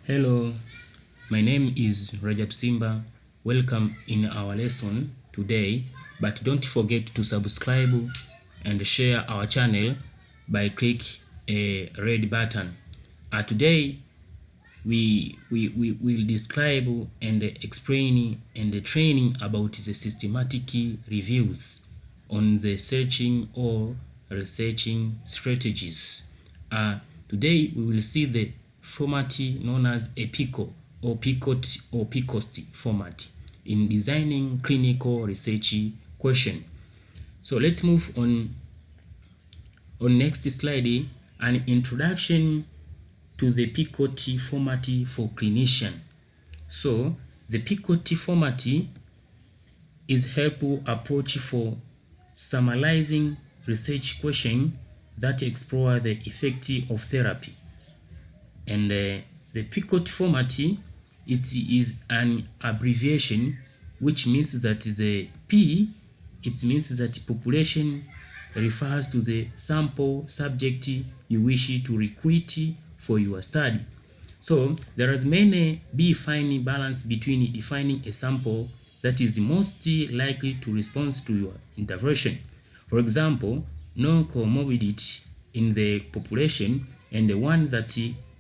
Hello, my name is Rajab Simba. Welcome in our lesson today, but don't forget to subscribe and share our channel by click a red button. Today we will describe and explain and training about the systematic reviews on the searching or researching strategies. Today we will see the format known as a PICO or PICOT or PICOST format in designing clinical research question. So let's move on next slide, an introduction to the PICOT format for clinician. So the PICOT format is helpful approach for summarizing research questions that explore the effect of therapy. And the PICOT format, it is an abbreviation which means that the P, it means that population refers to the sample subject you wish to recruit for your study. So there is many be fine balance between defining a sample that is most likely to respond to your intervention. For example, no comorbidity in the population and the one that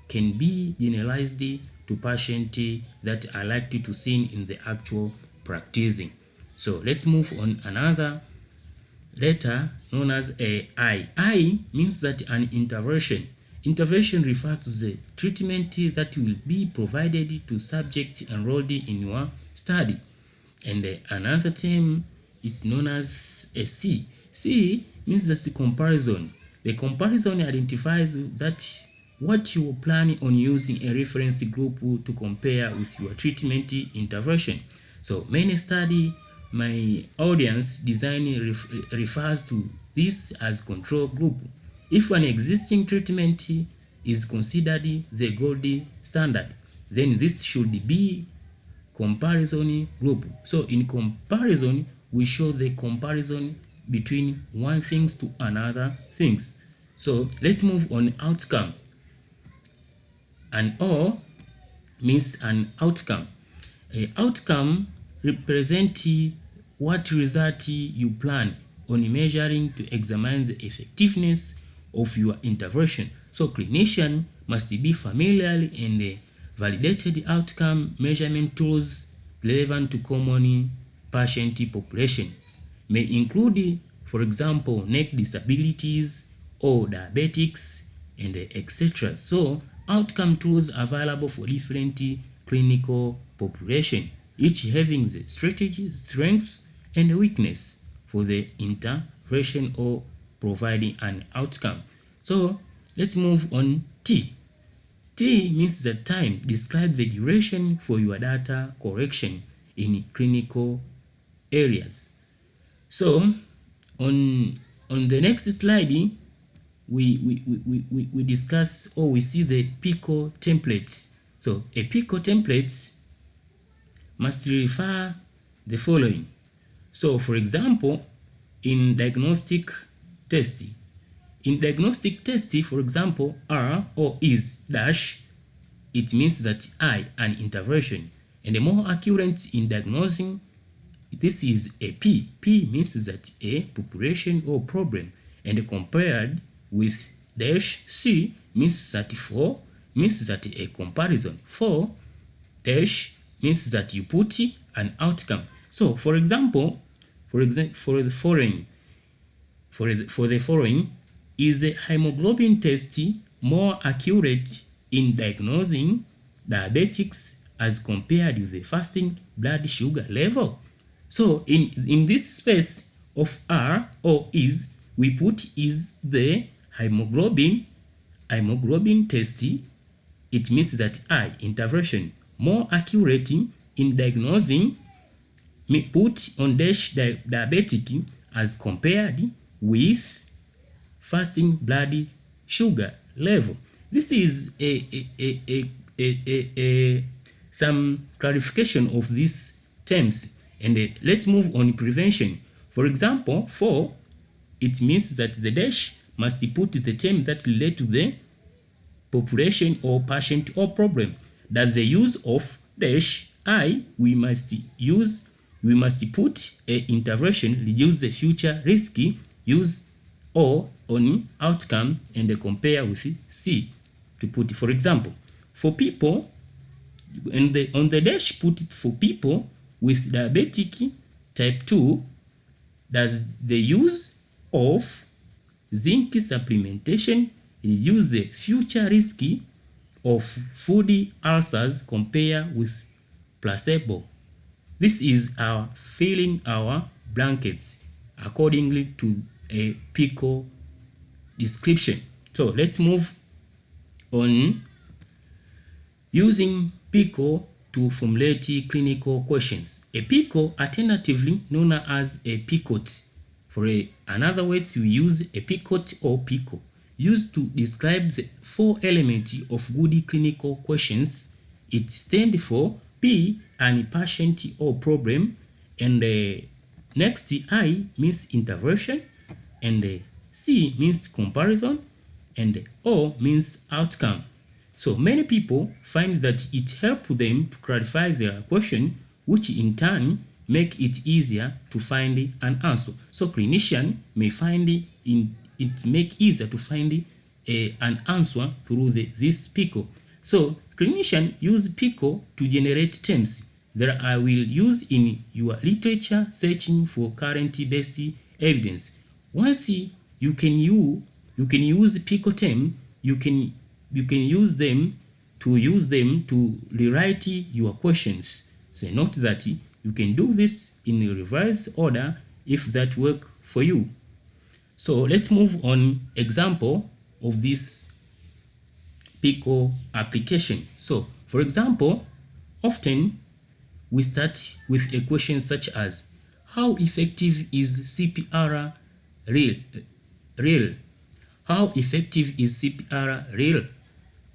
can be generalized to patients that are likely to seen in the actual practicing. So let's move on another letter known as a I. I means that an intervention. Intervention refers to the treatment that will be provided to subjects enrolled in your study. And another term is known as a C. C means that's a comparison. The comparison identifies that what you plan on using a reference group to compare with your treatment intervention. So many study my audience design refers to this as control group. If an existing treatment is considered the gold standard, then this should be comparison group. So in comparison, we show the comparison between one things to another things. So let's move on outcome. An O means an outcome. A outcome represents what result you plan on measuring to examine the effectiveness of your intervention. So clinician must be familiar and validated outcome measurement tools relevant to common patient population. May include, for example, neck disabilities or diabetics and etc. So outcome tools available for different clinical population, each having the strategy, strengths, and weakness for the intervention or providing an outcome. So let's move on T. T means the time, describes the duration for your data correction in clinical areas. So on the next slide, we discuss or we see the PICO templates. So a PICO template must refer the following. So for example, in diagnostic test, for example, R or is dash, it means that I, an intervention. And the more accurate in diagnosing, this is a P. P means that a population or problem. And compared with dash C means that for means that a comparison. For dash means that you put an outcome. So for example, for the following is a hemoglobin test more accurate in diagnosing diabetics as compared with the fasting blood sugar level? So in this space of R or is, we put is the hemoglobin test. It means that I, intervention, more accurate in diagnosing, me put on dash diabetic as compared with fasting blood sugar level. This is some clarification of these terms. And let's move on prevention. For example, for it means that the dash must put the term that relate to the population or patient or problem. that the use of dash I, we must put a intervention reduce the future risky, use O on outcome and compare with C to put, for example, for people, and on the dash put it for people with diabetic type 2, does the use of zinc supplementation reduce the future risk of food ulcers compare with placebo? This is our filling our blankets accordingly to a PICO description. So let's move on using PICO to formulate clinical questions. A PICO, alternatively known as a PICOT. For another words, we use a PICOT or PICO, used to describe the 4 elements of good clinical questions. It stands for P, an patient or problem, and next I means intervention, and C means comparison, and O means outcome. So many people find that it helps them to clarify their question, which in turn make it easier to find an answer. So clinician may find it make easier to find an answer through this PICO. So clinician use PICO to generate terms that I will use in your literature searching for current based evidence. Once you can use PICO term, you can use them to rewrite your questions. So note that you can do this in reverse order if that work for you. So let's move on example of this PICO application. So for example, often we start with a question such as, how effective is CPR real? How effective is CPR real?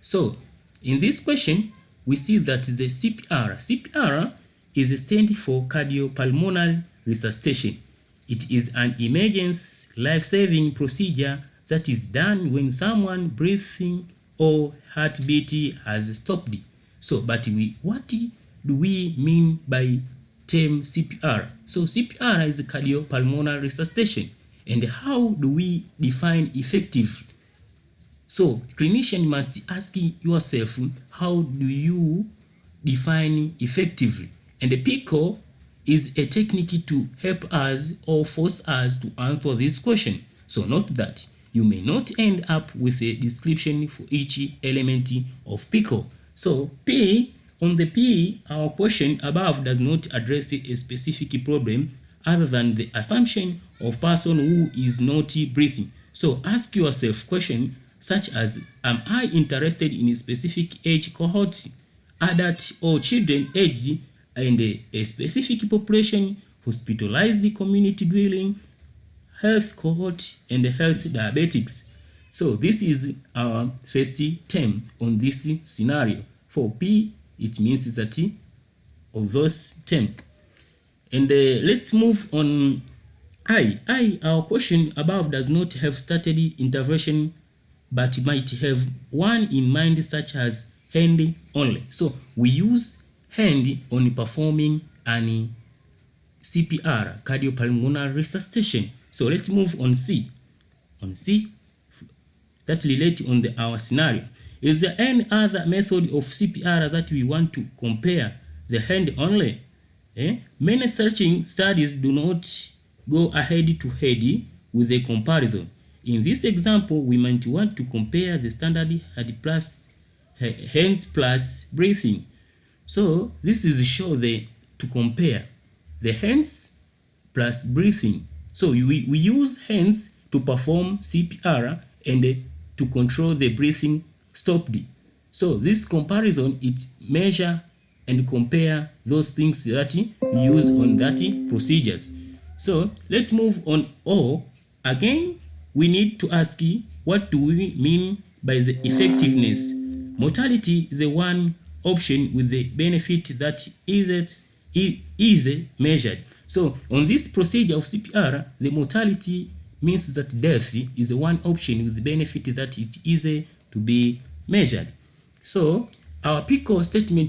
So in this question, we see that the CPR is stand for cardiopulmonary resuscitation. It is an emergency life-saving procedure that is done when someone breathing or heartbeat has stopped. So, but what do we mean by term CPR? So CPR is cardiopulmonary resuscitation. And how do we define effective? So clinician must ask yourself, how do you define effectively? And the PICO is a technique to help us or force us to answer this question. So note that you may not end up with a description for each element of PICO. So on the P, our question above does not address a specific problem other than the assumption of person who is not breathing. So ask yourself question such as, am I interested in a specific age cohort, adult or children aged and a specific population, hospitalized, community dwelling, health cohort, and health diabetics? So this is our first term on this scenario. For P, it means that of those terms. And let's move on I, our question above does not have started intervention, but might have one in mind such as hand only. So we use hand on performing an CPR, cardiopulmonary resuscitation. So let's move on C. On C, that relate on our scenario. Is there any other method of CPR that we want to compare the hand only? Many searching studies do not go ahead to head with a comparison. In this example, we might want to compare the standard hands plus breathing. So this is to compare the hands plus breathing. So we use hands to perform CPR and to control the breathing stopped. So this comparison, it measure and compare those things that we use on that procedures. So let's move on O. Again, we need to ask, what do we mean by the effectiveness? Mortality is the one option with the benefit that is measured. So on this procedure of CPR, the mortality means that death is the one option with the benefit that it is to be measured. So Our pickle statement